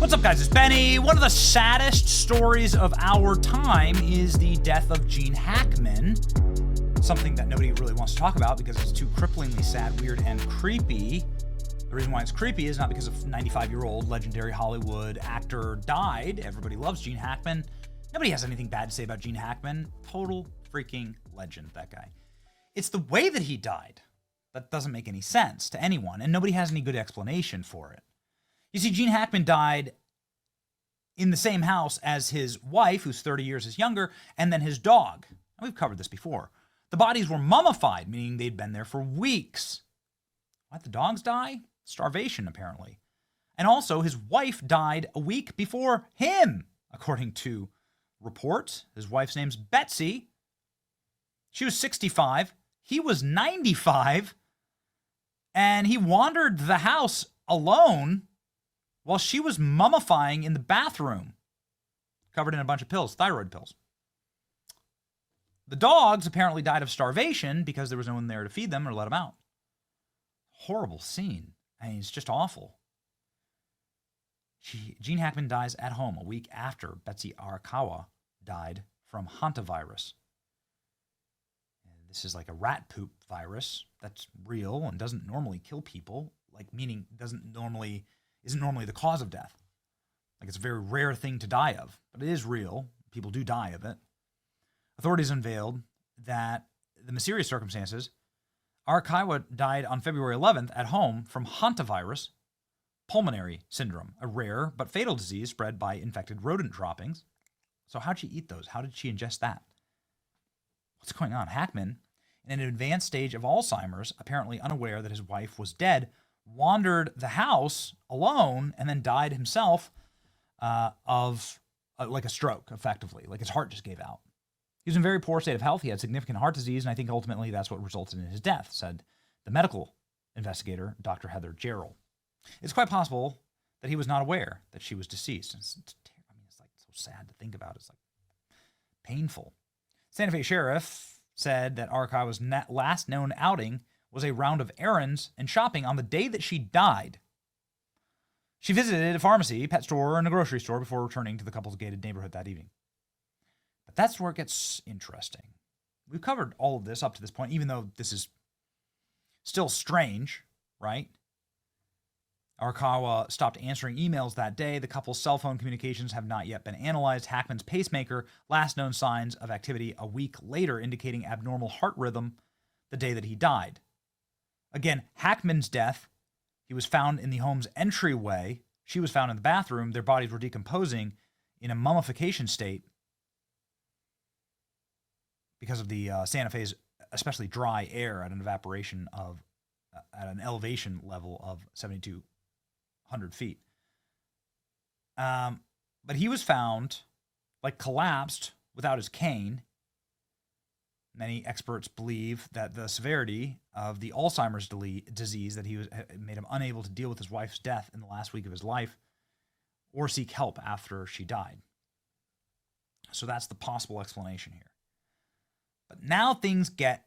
What's up, guys? It's Benny. One of the saddest stories of our time is the death of Gene Hackman. Something that nobody really wants to talk about because it's too cripplingly sad, weird, and creepy. The reason why it's creepy is not because a 95-year-old legendary Hollywood actor died. Everybody loves Gene Hackman. Nobody has anything bad to say about Gene Hackman. Total freaking legend, that guy. It's the way that he died that doesn't make any sense to anyone, and nobody has any good explanation for it. You see, Gene Hackman died in the same house as his wife, who's 30 years his younger, and then his dog. We've covered this before. The bodies were mummified, meaning they'd been there for weeks. Why'd the dogs die? Starvation, apparently. And also, his wife died a week before him, according to reports. His wife's name's Betsy. She was 65. He was 95. And he wandered the house alone while she was mummifying in the bathroom, covered in a bunch of pills, thyroid pills. The dogs apparently died of starvation because there was no one there to feed them or let them out. Horrible scene. I mean, it's just awful. Gene Hackman dies at home a week after Betsy Arakawa died from hantavirus. And this is like a rat poop virus that's real and doesn't normally kill people, like meaning isn't normally the cause of death. Like it's a very rare thing to die of, but it is real. People do die of it. Authorities unveiled that the mysterious circumstances, Arakawa died on February 11th at home from hantavirus pulmonary syndrome, a rare but fatal disease spread by infected rodent droppings. So how'd she eat those? How did she ingest that? What's going on? Hackman, in an advanced stage of Alzheimer's, apparently unaware that his wife was dead, wandered the house alone and then died himself of like a stroke, effectively. Like his heart just gave out. He was in very poor state of health. He had significant heart disease, and I think ultimately that's what resulted in his death, said the medical investigator, Dr. Heather Jarrell. It's quite possible that he was not aware that she was deceased. It's like so sad to think about. It's like painful. Santa Fe sheriff said that Arakawa's last known outing was a round of errands and shopping on the day that she died. She visited a pharmacy, pet store, and a grocery store before returning to the couple's gated neighborhood that evening. But that's where it gets interesting. We've covered all of this up to this point, even though this is still strange, right? Arakawa stopped answering emails that day. The couple's cell phone communications have not yet been analyzed. Hackman's pacemaker, last known signs of activity a week later, indicating abnormal heart rhythm the day that he died. Again, Hackman's death, he was found in the home's entryway. She was found in the bathroom. Their bodies were decomposing in a mummification state because of the Santa Fe's especially dry air at an elevation level of 7,200 feet. But he was found like collapsed without his cane. Many experts believe that the severity of the Alzheimer's disease that made him unable to deal with his wife's death in the last week of his life or seek help after she died. So that's the possible explanation here. But now things get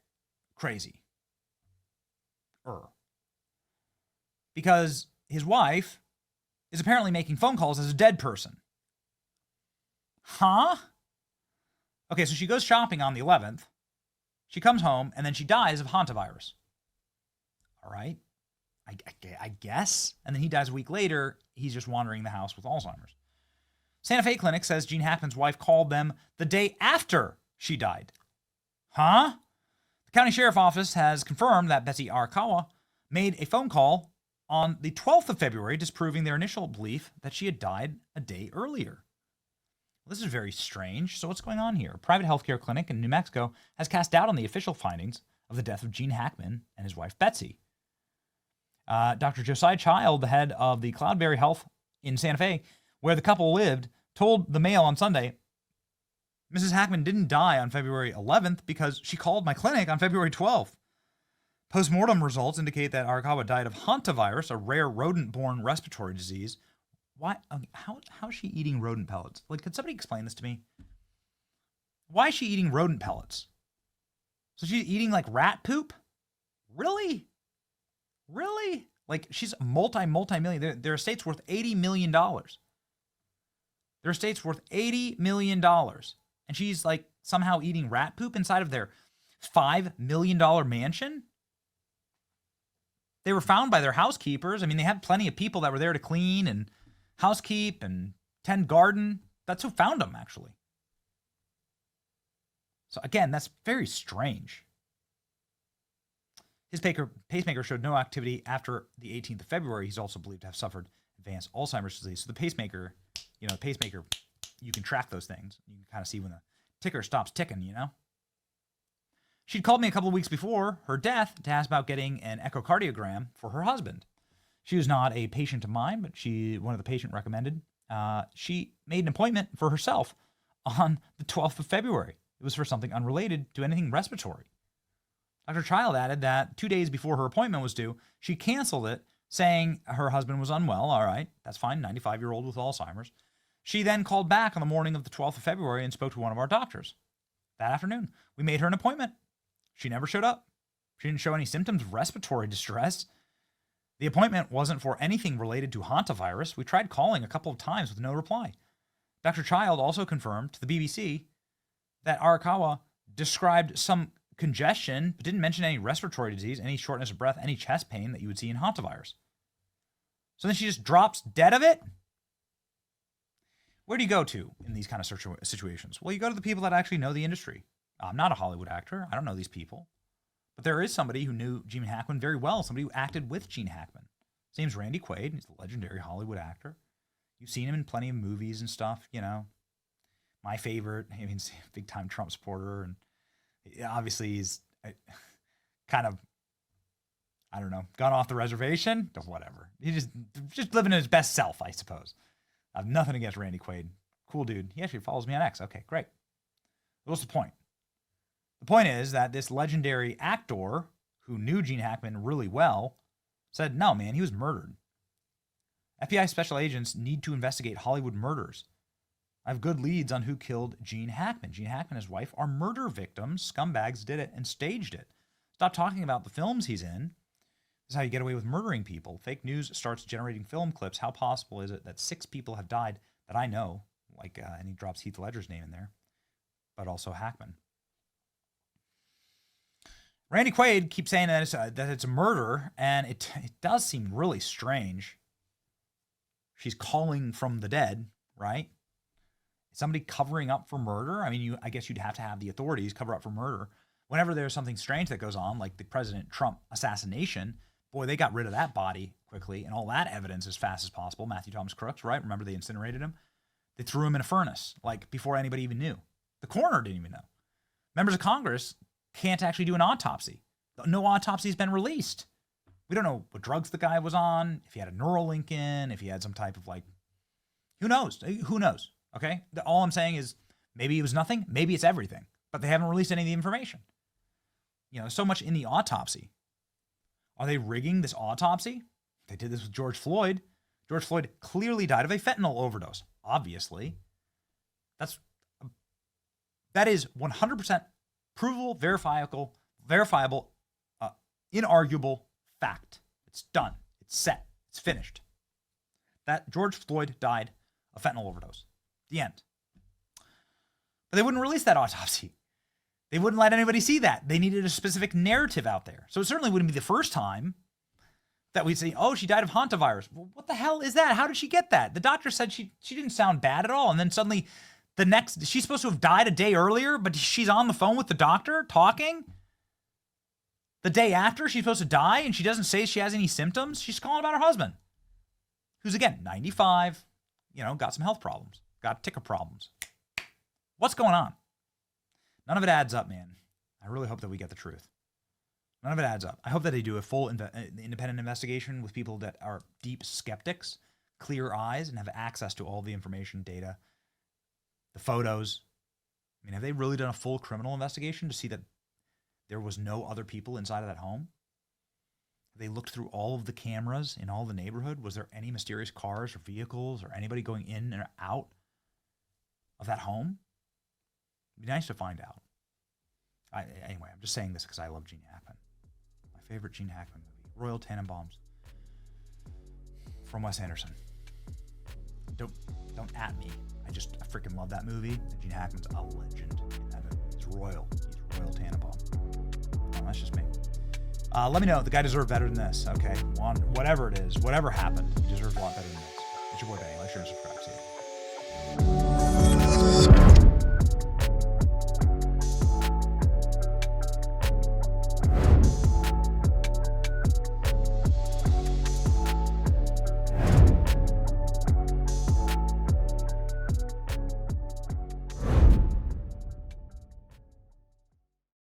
crazy. Because his wife is apparently making phone calls as a dead person. Huh? Okay, so she goes shopping on the 11th. She comes home, and then she dies of hantavirus. All right. I guess. And then he dies a week later. He's just wandering the house with Alzheimer's. Santa Fe Clinic says Gene Hackman's wife called them the day after she died. Huh? The county sheriff office has confirmed that Betsy Arakawa made a phone call on the 12th of February, disproving their initial belief that she had died a day earlier. Well, this is very strange. So what's going on here? A private healthcare clinic in New Mexico has cast doubt on the official findings of the death of Gene Hackman and his wife, Betsy. Dr. Josiah Child, the head of the Cloudberry Health in Santa Fe, where the couple lived, told the Mail on Sunday, Mrs. Hackman didn't die on February 11th because she called my clinic on February 12th. Postmortem results indicate that Arakawa died of hantavirus, a rare rodent-borne respiratory disease. Why? How is she eating rodent pellets? Like, could somebody explain this to me? Why is she eating rodent pellets? So she's eating like rat poop? Really? Really? Like, she's multi-million. Their estate's worth $80 million. Their estate's worth $80 million. And she's like somehow eating rat poop inside of their $5 million mansion. They were found by their housekeepers. I mean, they had plenty of people that were there to clean and housekeep and tend garden. That's who found them, actually. So again, that's very strange. His pacemaker showed no activity after the 18th of February. He's also believed to have suffered advanced Alzheimer's disease. So the pacemaker, you can track those things. You can kind of see when the ticker stops ticking, She'd called me a couple of weeks before her death to ask about getting an echocardiogram for her husband. She was not a patient of mine, but one of the patient recommended. She made an appointment for herself on the 12th of February. It was for something unrelated to anything respiratory. Dr. Child added that 2 days before her appointment was due, she canceled it, saying her husband was unwell. All right, that's fine, 95-year-old with Alzheimer's. She then called back on the morning of the 12th of February and spoke to one of our doctors. That afternoon, we made her an appointment. She never showed up. She didn't show any symptoms of respiratory distress. The appointment wasn't for anything related to hantavirus. We tried calling a couple of times with no reply. Dr. Child also confirmed to the BBC that Arakawa described some congestion, but didn't mention any respiratory disease, any shortness of breath, any chest pain that you would see in hantavirus. So then she just drops dead of it? Where do you go to in these kind of situations? Well, you go to the people that actually know the industry. I'm not a Hollywood actor. I don't know these people. But there is somebody who knew Gene Hackman very well, somebody who acted with Gene Hackman. His name's Randy Quaid. He's a legendary Hollywood actor. You've seen him in plenty of movies and stuff, My favorite, big-time Trump supporter. And obviously he's kind of, gone off the reservation. Whatever. He's just living his best self, I suppose. I have nothing against Randy Quaid. Cool dude. He actually follows me on X. Okay, great. What's the point? The point is that this legendary actor who knew Gene Hackman really well said, no, man, he was murdered. FBI special agents need to investigate Hollywood murders. I have good leads on who killed Gene Hackman. Gene Hackman and his wife are murder victims. Scumbags did it and staged it. Stop talking about the films he's in. This is how you get away with murdering people. Fake news starts generating film clips. How possible is it that 6 people have died that I know? And he drops Heath Ledger's name in there, but also Hackman. Randy Quaid keeps saying that it's a murder, and it does seem really strange. She's calling from the dead, right? Is somebody covering up for murder? I mean, I guess you'd have to have the authorities cover up for murder. Whenever there's something strange that goes on, like the President Trump assassination, boy, they got rid of that body quickly and all that evidence as fast as possible. Matthew Thomas Crooks, right? Remember they incinerated him? They threw him in a furnace, before anybody even knew. The coroner didn't even know. Members of Congress can't actually do an autopsy. No autopsy's been released. We don't know what drugs the guy was on, if he had a Neuralink in, if he had some type of who knows? Who knows? Okay? All I'm saying is maybe it was nothing, maybe it's everything, but they haven't released any of the information. So much in the autopsy. Are they rigging this autopsy? They did this with George Floyd. George Floyd clearly died of a fentanyl overdose, obviously. That is 100% provable, verifiable, inarguable fact. It's done. It's set. It's finished. That George Floyd died of fentanyl overdose. The end. But they wouldn't release that autopsy. They wouldn't let anybody see that. They needed a specific narrative out there. So it certainly wouldn't be the first time that we'd say, oh, she died of hantavirus. Well, what the hell is that? How did she get that? The doctor said she didn't sound bad at all. And then suddenly she's supposed to have died a day earlier, but she's on the phone with the doctor talking. The day after she's supposed to die, and she doesn't say she has any symptoms. She's calling about her husband, who's, again, 95, got some health problems, got ticker problems. What's going on? None of it adds up, man. I really hope that we get the truth. None of it adds up. I hope that they do a full independent investigation with people that are deep skeptics, clear eyes, and have access to all the information, data, the photos. I mean, have they really done a full criminal investigation to see that there was no other people inside of that home? They looked through all of the cameras in all the neighborhood. Was there any mysterious cars or vehicles or anybody going in and out of that home? It'd be nice to find out. Anyway, I'm just saying this because I love Gene Hackman. My favorite Gene Hackman movie, Royal Tenenbaums, from Wes Anderson. Don't at me. I freaking love that movie. Gene Hackman's a legend in that movie. He's royal. He's Royal Tannenbaum. That's just me. Let me know. The guy deserved better than this, okay? Whatever it is, whatever happened, he deserves a lot better than this. It's your boy Benny. Like, share, and subscribe. See ya.